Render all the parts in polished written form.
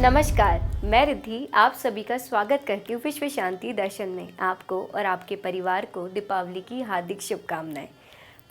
नमस्कार, मैं रिद्धि आप सभी का स्वागत करती हूँ विश्व शांति दर्शन में। आपको और आपके परिवार को दीपावली की हार्दिक शुभकामनाएं।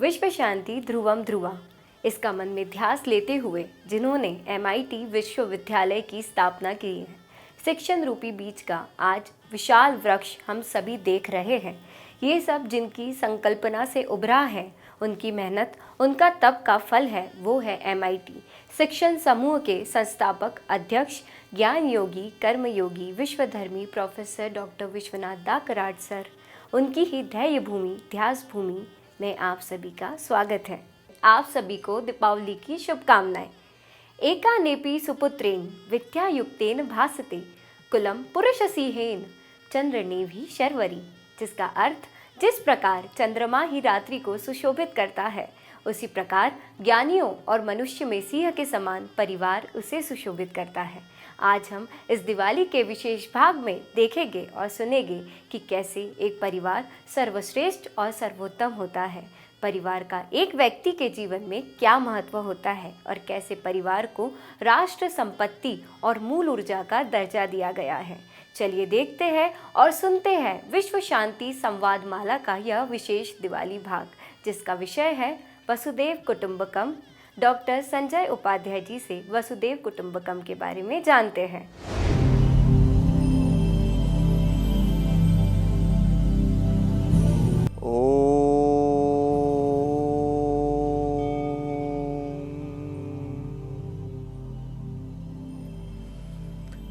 विश्व शांति ध्रुवम ध्रुवा, इसका मन में ध्यास लेते हुए जिन्होंने MIT विश्वविद्यालय की स्थापना की है, शिक्षण रूपी बीज का आज विशाल वृक्ष हम सभी देख रहे हैं। ये सब जिनकी संकल्पना से उभरा है, उनकी मेहनत, उनका तप का फल है, वो है MIT शिक्षण समूह के संस्थापक अध्यक्ष, ज्ञान योगी, कर्म योगी, विश्वधर्मी प्रोफेसर डॉक्टर विश्वनाथ दा कराड सर। उनकी ही ध्येय भूमि ध्यास भूमि में आप सभी का स्वागत है। आप सभी को दीपावली की शुभकामनाएं। एका नेपी सुपुत्रेण विद्यायुक्तेन भासते कुलम पुरुषसीहेन चंद्रनेभि शर्वरी, जिसका अर्थ जिस प्रकार चंद्रमा ही रात्रि को सुशोभित करता है, उसी प्रकार ज्ञानियों और मनुष्य में सिंह के समान परिवार उसे सुशोभित करता है। आज हम इस दिवाली के विशेष भाग में देखेंगे और सुनेंगे कि कैसे एक परिवार सर्वश्रेष्ठ और सर्वोत्तम होता है, परिवार का एक व्यक्ति के जीवन में क्या महत्व होता है और कैसे परिवार को राष्ट्र संपत्ति और मूल ऊर्जा का दर्जा दिया गया है। चलिए देखते हैं और सुनते हैं विश्व शांति संवाद माला का यह विशेष दिवाली भाग, जिसका विषय है वसुदेव कुटुंबकम। डॉक्टर संजय उपाध्याय जी से वसुदेव कुटुंबकम के बारे में जानते हैं।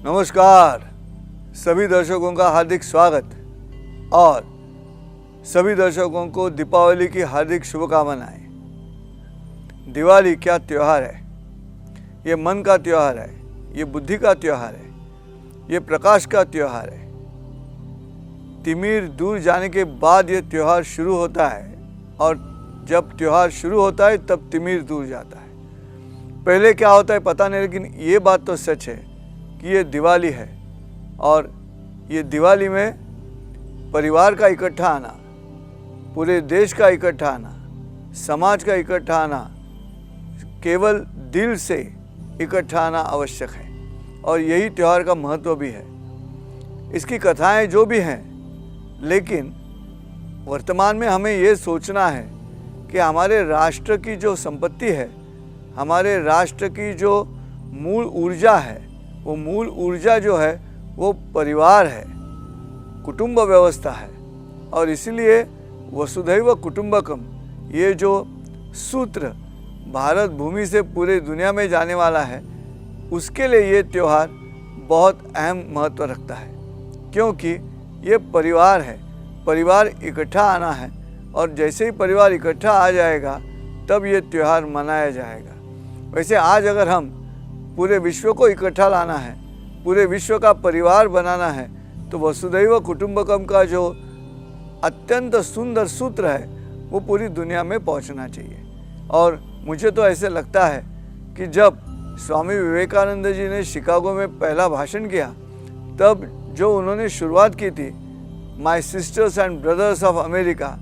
नमस्कार, सभी दर्शकों का हार्दिक स्वागत और सभी दर्शकों को दीपावली की हार्दिक शुभकामनाएं। दिवाली क्या त्यौहार है। ये मन का त्यौहार है, ये बुद्धि का त्यौहार है, ये प्रकाश का त्यौहार है। तिमिर दूर जाने के बाद ये त्यौहार शुरू होता है और जब त्यौहार शुरू होता है तब तिमिर दूर जाता है। पहले क्या होता है पता नहीं, लेकिन ये बात तो सच है कि ये दिवाली है और ये दिवाली में परिवार का इकट्ठा आना, पूरे देश का इकट्ठा आना, समाज का इकट्ठा आना, केवल दिल से इकट्ठा आना आवश्यक है और यही त्यौहार का महत्व भी है। इसकी कथाएं जो भी हैं, लेकिन वर्तमान में हमें ये सोचना है कि हमारे राष्ट्र की जो संपत्ति है, हमारे राष्ट्र की जो मूल ऊर्जा है, वो मूल ऊर्जा जो है वो परिवार है, कुटुंब व्यवस्था है। और इसीलिए वसुधैव कुटुंबकम ये जो सूत्र भारत भूमि से पूरे दुनिया में जाने वाला है, उसके लिए ये त्यौहार बहुत अहम महत्व रखता है, क्योंकि ये परिवार है। परिवार इकट्ठा आना है और जैसे ही परिवार इकट्ठा आ जाएगा तब ये त्यौहार मनाया जाएगा। वैसे आज अगर हम पूरे विश्व को इकट्ठा लाना है, पूरे विश्व का परिवार बनाना है, तो वसुधैव कुटुंबकम का जो अत्यंत सुंदर सूत्र है वो पूरी दुनिया में पहुंचना चाहिए। और मुझे तो ऐसे लगता है कि जब स्वामी विवेकानंद जी ने शिकागो में पहला भाषण किया, तब जो उन्होंने शुरुआत की थी, my sister's and brothers of America,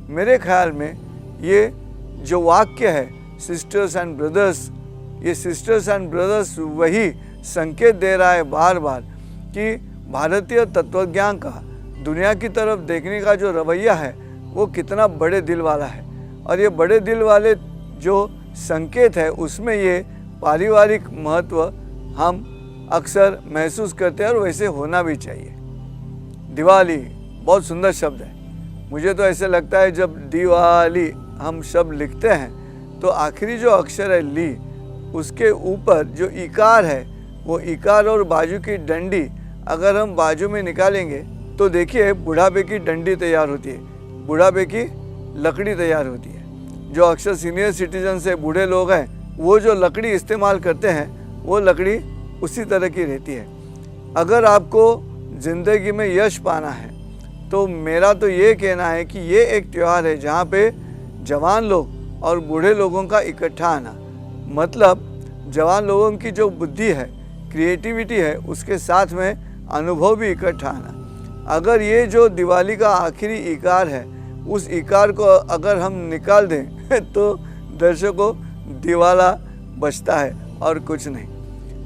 मेरे ख्याल में ये जो वाक्य है सिस्टर्स एंड ब्रदर्स, ये सिस्टर्स एंड ब्रदर्स वही संकेत दे रहा है बार बार कि भारतीय तत्वज्ञान का दुनिया की तरफ देखने का जो रवैया है वो कितना बड़े दिल वाला है। और ये बड़े दिल वाले जो संकेत है उसमें ये पारिवारिक महत्व हम अक्सर महसूस करते हैं और वैसे होना भी चाहिए। दिवाली बहुत सुंदर शब्द है। मुझे तो ऐसे लगता है जब दिवाली हम शब्द लिखते हैं तो आखिरी जो अक्षर है ली, उसके ऊपर जो इकार है वो इकार और बाजू की डंडी अगर हम बाजू में निकालेंगे तो देखिए बुढ़ापे की डंडी तैयार होती है, बुढ़ापे की लकड़ी तैयार होती है। जो अक्सर सीनियर सिटीजन से बूढ़े लोग हैं वो जो लकड़ी इस्तेमाल करते हैं वो लकड़ी उसी तरह की रहती है। अगर आपको ज़िंदगी में यश पाना है तो मेरा तो ये कहना है कि ये एक त्यौहार है जहाँ पे जवान लोग और बूढ़े लोगों का इकट्ठा आना, मतलब जवान लोगों की जो बुद्धि है, क्रिएटिविटी है, उसके साथ में अनुभव भी इकट्ठा आना। अगर ये जो दिवाली का आखिरी इकार है, उस इकार को अगर हम निकाल दें तो दर्शकों दिवाला बचता है और कुछ नहीं।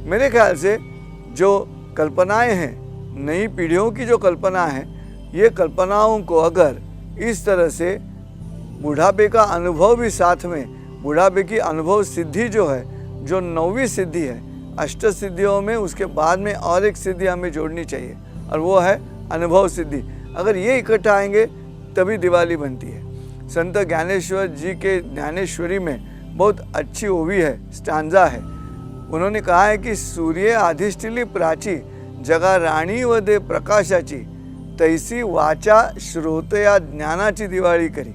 मेरे ख्याल से जो कल्पनाएं हैं, नई पीढ़ियों की जो कल्पना है, ये कल्पनाओं को अगर इस तरह से बुढ़ापे का अनुभव भी साथ में, बुढ़ापे की अनुभव सिद्धि जो है, जो 9वीं सिद्धि है, अष्ट सिद्धियों में उसके बाद में और एक सिद्धि हमें जोड़नी चाहिए और वो है अनुभव सिद्धि। अगर ये इकट्ठा आएंगे तभी दिवाली बनती है। संत ज्ञानेश्वर जी के ज्ञानेश्वरी में बहुत अच्छी वो भी है, स्टांजा है। उन्होंने कहा है कि सूर्य अधिष्ठिली प्राची जगा राणी वदे प्रकाशाची तैसी वाचा श्रोतया ज्ञानाची दिवाळी करी।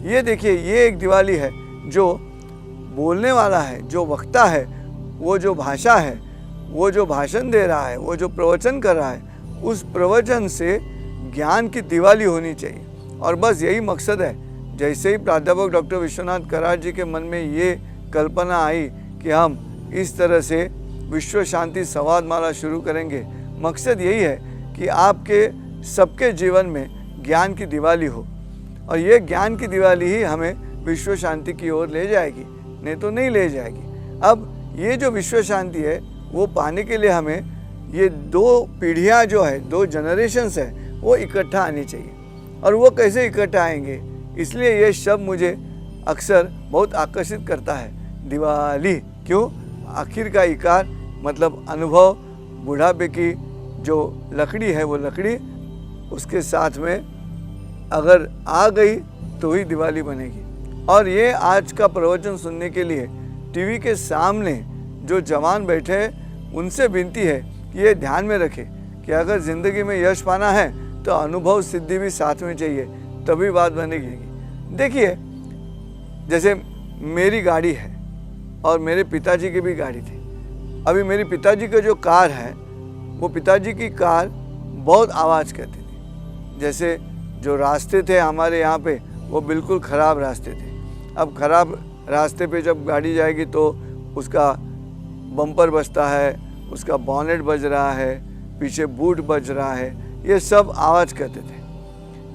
ये देखिए, ये एक दिवाली है जो बोलने वाला है, जो वक्ता है, वो जो भाषा है, वो जो भाषण दे रहा है, वो जो प्रवचन कर रहा है, उस प्रवचन से ज्ञान की दिवाली होनी चाहिए। और बस यही मकसद है। जैसे ही प्राध्यापक डॉक्टर विश्वनाथ कराड़ जी के मन में ये कल्पना आई कि हम इस तरह से विश्व शांति संवाद माला शुरू करेंगे, मकसद यही है कि आपके सबके जीवन में ज्ञान की दिवाली हो और ये ज्ञान की दिवाली ही हमें विश्व शांति की ओर ले जाएगी, नहीं तो नहीं ले जाएगी। अब ये जो विश्व शांति है वो पाने के लिए हमें ये 2 पीढ़ियाँ जो है, 2 जनरेशन्स है, वो इकट्ठा आनी चाहिए। और वो कैसे इकट्ठा आएंगे, इसलिए ये शब्द मुझे अक्सर बहुत आकर्षित करता है, दिवाली। क्यों? आखिर का इकार मतलब अनुभव, बुढ़ापे की जो लकड़ी है वो लकड़ी, उसके साथ में अगर आ गई तो ही दिवाली बनेगी। और ये आज का प्रवचन सुनने के लिए टीवी के सामने जो जवान बैठे हैं उनसे विनती है कि ये ध्यान में रखें कि अगर ज़िंदगी में यश पाना है तो अनुभव सिद्धि भी साथ में चाहिए, तभी बात बनेगी। देखिए, जैसे मेरी गाड़ी है और मेरे पिताजी की भी गाड़ी थी। अभी मेरे पिताजी का जो कार है, वो पिताजी की कार बहुत आवाज़ करती थी। जैसे जो रास्ते थे हमारे यहाँ पे, वो बिल्कुल ख़राब रास्ते थे। अब ख़राब रास्ते पे जब गाड़ी जाएगी तो उसका बम्पर बजता है, उसका बॉनेट बज रहा है, पीछे बूट बज रहा है, ये सब आवाज़ करते थे।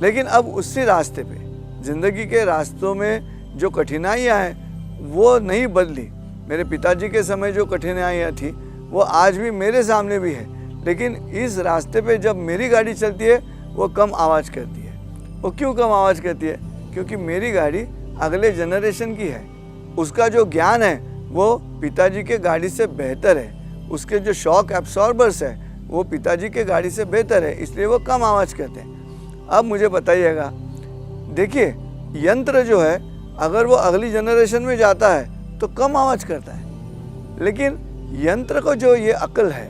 लेकिन अब उसी रास्ते पे, ज़िंदगी के रास्तों में जो कठिनाइयाँ हैं वो नहीं बदली। मेरे पिताजी के समय जो कठिनाइयाँ थी वो आज भी मेरे सामने भी है, लेकिन इस रास्ते पे जब मेरी गाड़ी चलती है वो कम आवाज़ करती है। वो क्यों कम आवाज़ करती है? क्योंकि मेरी गाड़ी अगले जनरेशन की है। उसका जो ज्ञान है वो पिताजी के गाड़ी से बेहतर है। उसके जो शॉक एब्सॉर्बर्स है वो पिताजी के गाड़ी से बेहतर है, इसलिए वो कम आवाज़ करते हैं। अब मुझे बताइएगा, देखिए यंत्र जो है अगर वो अगली जनरेशन में जाता है तो कम आवाज़ करता है, लेकिन यंत्र को जो ये अक्ल है,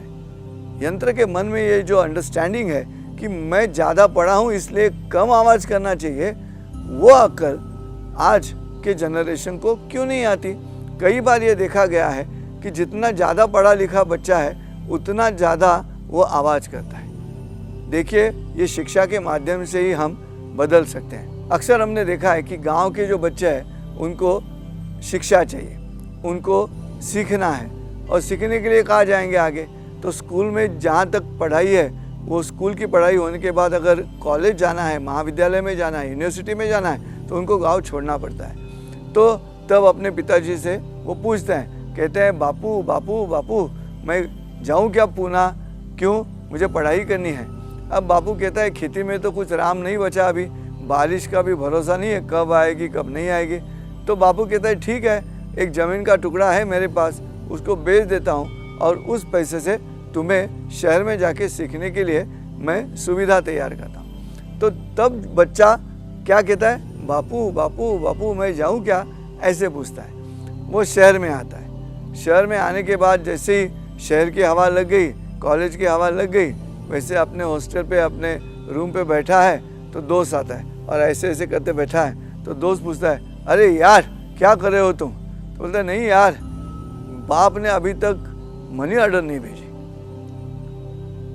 यंत्र के मन में ये जो अंडरस्टैंडिंग है कि मैं ज़्यादा पढ़ा हूँ इसलिए कम आवाज़ करना चाहिए, वो अक्ल आज के जनरेशन को क्यों नहीं आती? कई बार ये देखा गया है कि जितना ज़्यादा पढ़ा लिखा बच्चा है उतना ज़्यादा वो आवाज़ करता है। देखिए, ये शिक्षा के माध्यम से ही हम बदल सकते हैं। अक्सर हमने देखा है कि गांव के जो बच्चे हैं उनको शिक्षा चाहिए, उनको सीखना है, और सीखने के लिए कहाँ जाएंगे आगे? तो स्कूल में जहाँ तक पढ़ाई है वो स्कूल की पढ़ाई होने के बाद अगर कॉलेज जाना है, महाविद्यालय में जाना है, यूनिवर्सिटी में जाना है तो उनको गांव छोड़ना पड़ता है। तो तब अपने पिताजी से वो पूछते हैं, कहते हैं बापू बापू बापू मैं जाऊं क्या पूना, क्यों? मुझे पढ़ाई करनी है। अब बापू कहता है खेती में तो कुछ राम नहीं बचा, अभी बारिश का भी भरोसा नहीं है, कब आएगी कब नहीं आएगी। तो बापू कहता है ठीक है, एक ज़मीन का टुकड़ा है मेरे पास, उसको बेच देता हूँ और उस पैसे से तुम्हें शहर में जाके सीखने के लिए मैं सुविधा तैयार करता हूँ। तो तब बच्चा क्या कहता है? बापू बापू बापू मैं जाऊँ क्या, ऐसे पूछता है। वो शहर में आता है। शहर में आने के बाद जैसे ही शहर की हवा लग गई, कॉलेज की हवा लग गई, वैसे अपने हॉस्टल पे अपने रूम पे बैठा है तो दोस्त आता है और ऐसे ऐसे करते बैठा है। तो दोस्त पूछता है, अरे यार क्या कर रहे हो तुम? तो बोलता है, नहीं यार, बाप ने अभी तक मनी ऑर्डर नहीं भेजी।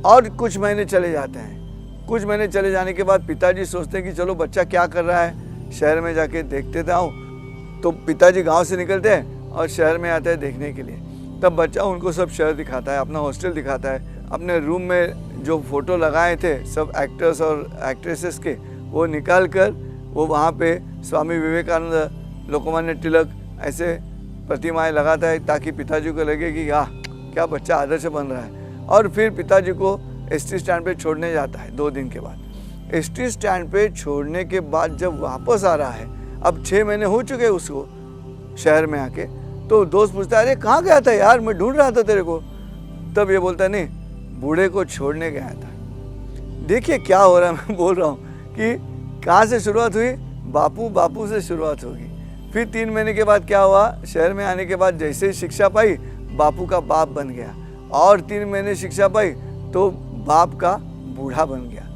और कुछ महीने चले जाते हैं। कुछ महीने चले जाने के बाद पिताजी सोचते हैं कि चलो बच्चा क्या कर रहा है, शहर में जाके देखते जाऊँ। तो पिताजी गांव से निकलते हैं और शहर में आते हैं देखने के लिए। तब बच्चा उनको सब शहर दिखाता है, अपना हॉस्टल दिखाता है, अपने रूम में जो फ़ोटो लगाए थे सब एक्टर्स और एक्ट्रेसेस के, वो निकाल कर वो वहाँ पे स्वामी विवेकानंद, लोकमान्य तिलक ऐसे प्रतिमाएं लगाता है ताकि पिताजी को लगे कि क्या बच्चा आदर्श बन रहा है। और फिर पिताजी को एसटी स्टैंड पे छोड़ने जाता है 2 दिन के बाद। एसटी स्टैंड पे छोड़ने के बाद जब वापस आ रहा है, अब 6 महीने हो चुके उसको शहर में आके, तो दोस्त पूछता है अरे कहाँ गया था यार, मैं ढूंढ रहा था तेरे को। तब ये बोलता है नहीं, बूढ़े को छोड़ने गया था। देखिए क्या हो रहा है, मैं बोल रहा हूँ कि कहाँ से शुरुआत हुई, बापू से शुरुआत होगी। फिर 3 महीने के बाद क्या हुआ, शहर में आने के बाद जैसे ही शिक्षा पाई बापू का बाप बन गया, और 3 महीने शिक्षा पाई तो बाप का बूढ़ा बन गया।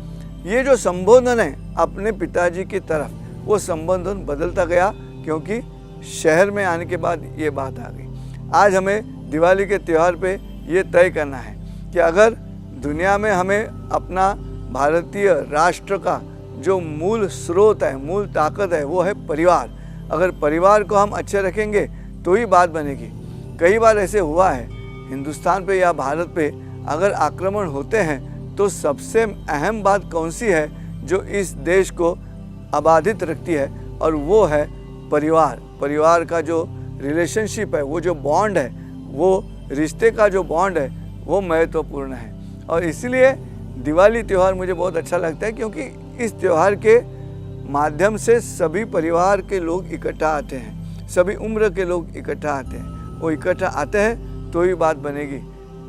ये जो संबोधन है अपने पिताजी की तरफ, वो संबोधन बदलता गया क्योंकि शहर में आने के बाद ये बात आ गई। आज हमें दिवाली के त्यौहार पे ये तय करना है कि अगर दुनिया में हमें अपना भारतीय राष्ट्र का जो मूल स्रोत है, मूल ताकत है, वो है परिवार। अगर परिवार को हम अच्छे रखेंगे तो ही बात बनेगी। कई बार ऐसे हुआ है हिंदुस्तान पे या भारत पे अगर आक्रमण होते हैं तो सबसे अहम बात कौन सी है जो इस देश को आबादित रखती है, और वो है परिवार। परिवार का जो रिलेशनशिप है, वो जो बॉन्ड है, वो रिश्ते का जो बॉन्ड है, वो महत्वपूर्ण है। और इसलिए दिवाली त्यौहार मुझे बहुत अच्छा लगता है क्योंकि इस त्यौहार के माध्यम से सभी परिवार के लोग इकट्ठा आते हैं, सभी उम्र के लोग इकट्ठा आते हैं। वो इकट्ठा आते हैं तो ही बात बनेगी,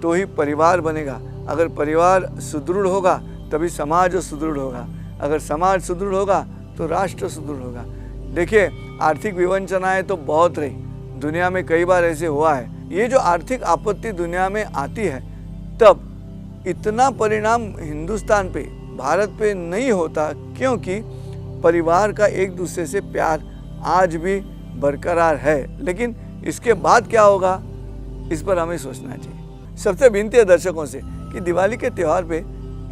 तो ही परिवार बनेगा। अगर परिवार सुदृढ़ होगा तभी समाज सुदृढ़ होगा, अगर समाज सुदृढ़ होगा तो राष्ट्र सुदृढ़ होगा। देखिए आर्थिक विवंचनाएं तो बहुत रही, दुनिया में कई बार ऐसे हुआ है। ये जो आर्थिक आपत्ति दुनिया में आती है तब इतना परिणाम हिंदुस्तान पे, भारत पे नहीं होता क्योंकि परिवार का एक दूसरे से प्यार आज भी बरकरार है। लेकिन इसके बाद क्या होगा, इस पर हमें सोचना चाहिए। सबसे विनती है दर्शकों से कि दिवाली के त्यौहार पे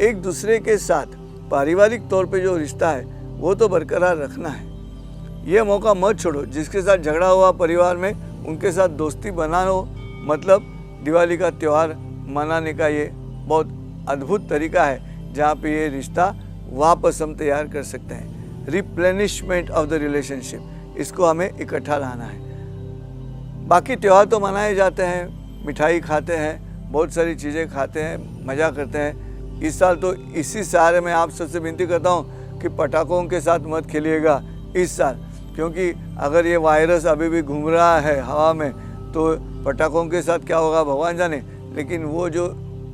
एक दूसरे के साथ पारिवारिक तौर पे जो रिश्ता है वो तो बरकरार रखना है। ये मौका मत छोड़ो, जिसके साथ झगड़ा हुआ परिवार में उनके साथ दोस्ती बना लो। मतलब दिवाली का त्यौहार मनाने का ये बहुत अद्भुत तरीका है जहाँ पे ये रिश्ता वापस हम तैयार कर सकते हैं। रिप्लेनिशमेंट ऑफ द रिलेशनशिप, इसको हमें इकट्ठा लाना है। बाकी त्यौहार तो मनाए जाते हैं, मिठाई खाते हैं, बहुत सारी चीज़ें खाते हैं, मज़ा करते हैं। इस साल तो इसी सहारे में आप सबसे विनती करता हूँ कि पटाखों के साथ मत खेलिएगा इस साल, क्योंकि अगर ये वायरस अभी भी घूम रहा है हवा में तो पटाखों के साथ क्या होगा भगवान जाने। लेकिन वो जो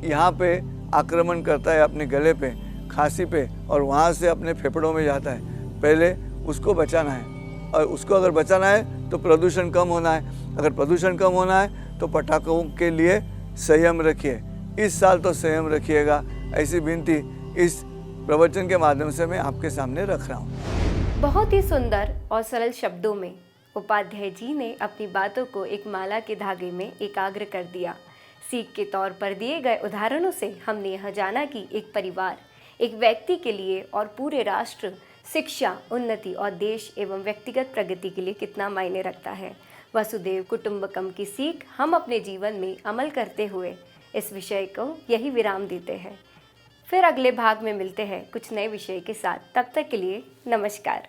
यहाँ पे आक्रमण करता है अपने गले पे, खांसी पे, और वहाँ से अपने फेफड़ों में जाता है, पहले उसको बचाना है। और उसको अगर बचाना है तो प्रदूषण कम होना है, अगर प्रदूषण कम होना है तो पटाखों के लिए संयम रखिए। इस साल तो संयम रखिएगा, ऐसी विनती इस प्रवचन के माध्यम से मैं आपके सामने रख रहा हूँ। बहुत ही सुंदर और सरल शब्दों में उपाध्याय जी ने अपनी बातों को एक माला के धागे में एकाग्र कर दिया। सीख के तौर पर दिए गए उदाहरणों से हमने यह जाना कि एक परिवार एक व्यक्ति के लिए और पूरे राष्ट्र, शिक्षा, उन्नति और देश एवं व्यक्तिगत प्रगति के लिए कितना मायने रखता है। वसुदेव कुटुंबकम की सीख हम अपने जीवन में अमल करते हुए इस विषय को यही विराम देते हैं। फिर अगले भाग में मिलते हैं कुछ नए विषय के साथ। तब तक के लिए नमस्कार।